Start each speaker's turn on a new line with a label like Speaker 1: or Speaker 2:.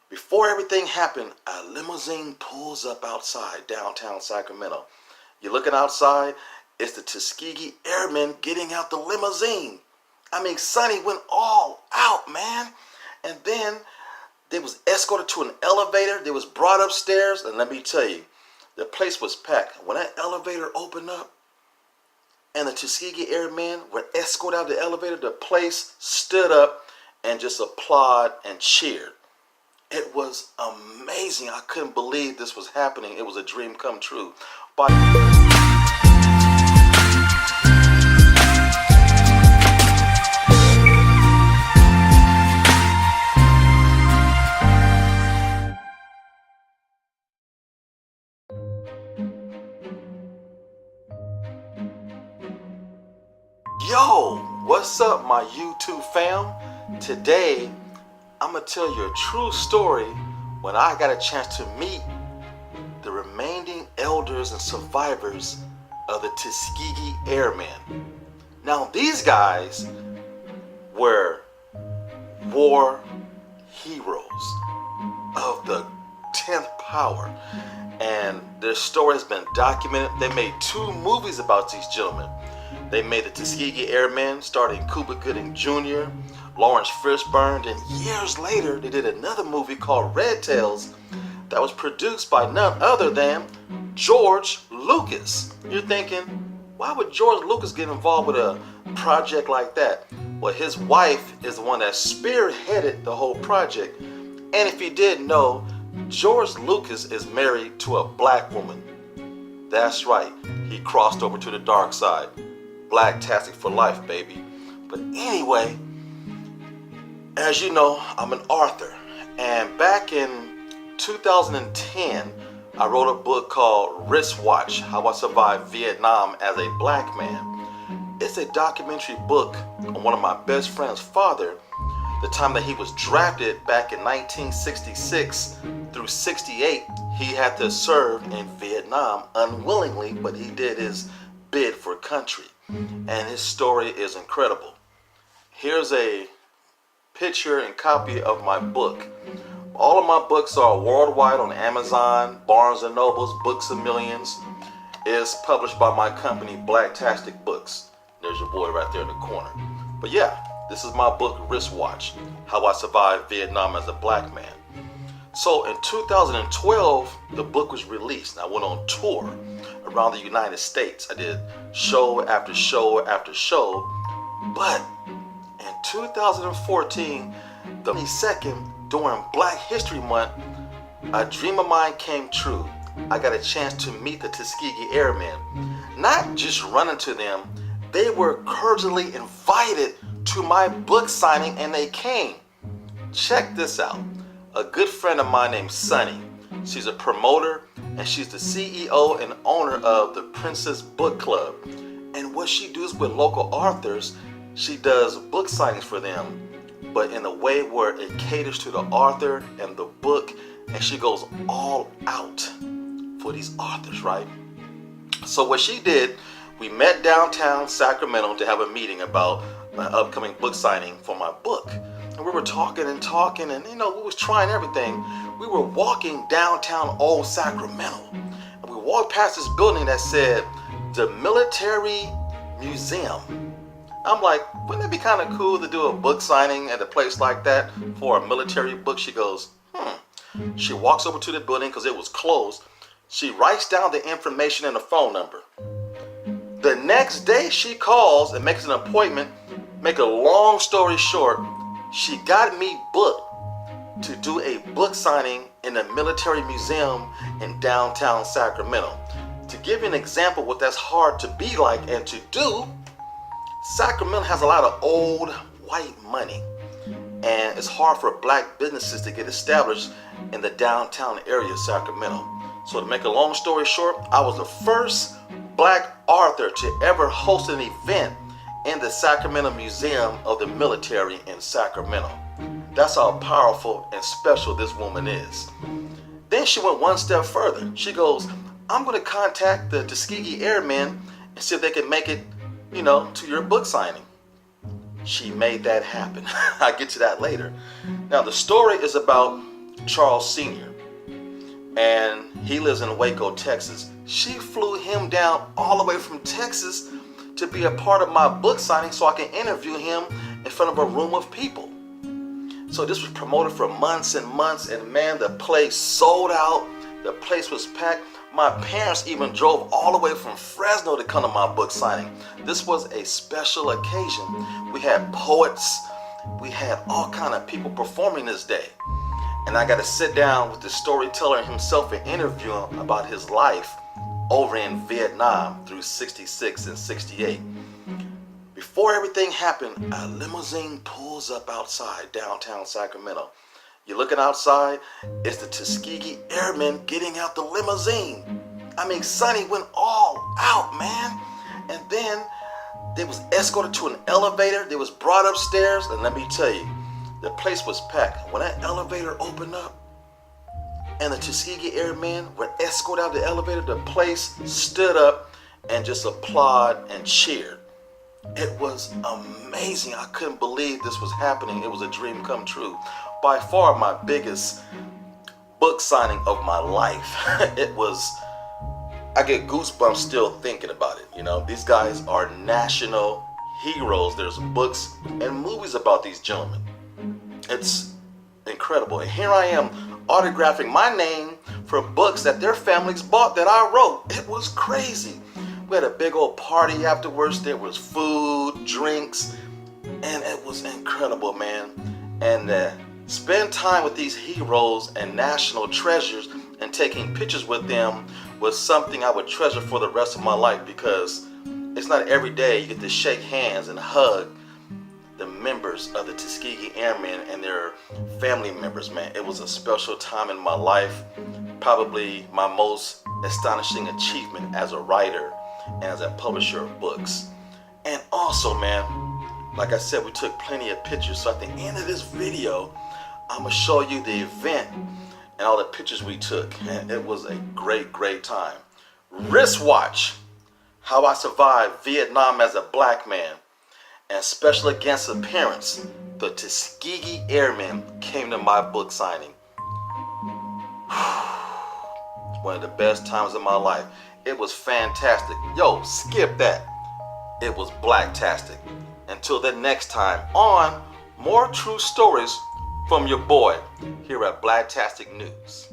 Speaker 1: Before everything happened, a limousine pulls up outside downtown Sacramento. You're looking outside, it's the Tuskegee Airmen getting out the limousine. I mean, Sonny went all out, man. And then they was escorted to an elevator. They was brought upstairs, and let me tell you, the place was packed. When that elevator opened up and the Tuskegee Airmen were escorted out of the elevator, the place stood up and just applauded and cheered. It was amazing. I couldn't believe this was happening. It was a dream come true. But yo, what's up, my YouTube fam? Today, I'm gonna tell you a true story when I got a chance to meet the remaining elders and survivors of the Tuskegee Airmen. Now, these guys were war heroes of the 10th power, and their story has been documented. They made 2 movies about these gentlemen. They made the Tuskegee Airmen, starring Cuba Gooding Jr., Lawrence Fishburne, and years later they did another movie called Red Tails that was produced by none other than George Lucas. You're thinking, why would George Lucas get involved with a project like that? Well, his wife is the one that spearheaded the whole project. And if you didn't know, George Lucas is married to a black woman. That's right, he crossed over to the dark side. Blacktastic for life, baby. But anyway, as you know, I'm an author, and back in 2010, I wrote a book called Wristwatch: How I Survived Vietnam as a Black Man. It's a documentary book on one of my best friend's father, the time that he was drafted back in 1966 through 68. He had to serve in Vietnam unwillingly, but he did his bid for country. And his story is incredible. Here's a picture and copy of my book. All of my books are worldwide on Amazon, Barnes & Noble's, Books A Millions. It's published by my company, Blacktastic Books. There's your boy right there in the corner. But yeah, this is my book, Wristwatch: How I Survived Vietnam as a Black Man. So in 2012, the book was released. I went on tour around the United States. I did show after show after show. But in 2014, the 22nd, during Black History Month, a dream of mine came true. I got a chance to meet the Tuskegee Airmen. Not just run into them, they were cordially invited to my book signing, and they came. Check this out. A good friend of mine named Sunny. She's a promoter, and she's the CEO and owner of the Princess Book Club. And what she does with local authors, she does book signings for them, but in a way where it caters to the author and the book, and she goes all out for these authors, right? So what she did, we met downtown Sacramento to have a meeting about my upcoming book signing for my book. And we were talking, and you know, we was trying everything. We were walking downtown old Sacramento, and we walked past this building that said the Military Museum. I'm like, wouldn't it be kind of cool to do a book signing at a place like that for a military book? She goes, She walks over to the building because it was closed. She writes down the information and a phone number. The next day she calls and makes an appointment. Make a long story short, she got me booked to do a book signing in the Military Museum in downtown Sacramento. To give you an example what that's hard to be like and to do, Sacramento has a lot of old white money, and it's hard for black businesses to get established in the downtown area of Sacramento. So to make a long story short, I was the first black author to ever host an event in the Sacramento Museum of the Military in Sacramento. That's how powerful and special this woman is. Then she went one step further. She goes, I'm going to contact the Tuskegee Airmen and see if they can make it, you know, to your book signing. She made that happen. I'll get to that later. Now the story is about Charles Sr., and he lives in Waco, Texas. She flew him down all the way from Texas to be a part of my book signing so I can interview him in front of a room of people. So this was promoted for months and months, and man, the place sold out. The place was packed. My parents even drove all the way from Fresno to come to my book signing. This was a special occasion. We had poets, we had all kind of people performing this day. And I got to sit down with the storyteller himself and interview him about his life over in Vietnam through 66 and 68. Before everything happened, a limousine pulls up outside downtown Sacramento. You're looking outside, it's the Tuskegee Airmen getting out the limousine. I mean, Sonny went all out, man. And then they was escorted to an elevator. They was brought upstairs, and let me tell you, the place was packed. When that elevator opened up and the Tuskegee Airmen were escorted out of the elevator, the place stood up and just applauded and cheered. It was amazing. I couldn't believe this was happening. It was a dream come true. By far my biggest book signing of my life. I get goosebumps still thinking about it. You know, these guys are national heroes. There's books and movies about these gentlemen. It's incredible. And here I am autographing my name for books that their families bought that I wrote. It was crazy. We had a big old party afterwards. There was food, drinks, and it was incredible, man. And spend time with these heroes and national treasures and taking pictures with them was something I would treasure for the rest of my life, because it's not every day you get to shake hands and hug the members of the Tuskegee Airmen and their family members, man. It was a special time in my life, probably my most astonishing achievement as a writer and as a publisher of books. And also, man, like I said, we took plenty of pictures. So at the end of this video, I'm gonna show you the event and all the pictures we took. And it was a great, great time. Wristwatch, how I survived Vietnam as a black man. And special guest appearance, the Tuskegee Airmen came to my book signing. One of the best times of my life. It was fantastic. Yo, skip that. It was blacktastic. Until the next time on more true stories from your boy here at Blacktastic News.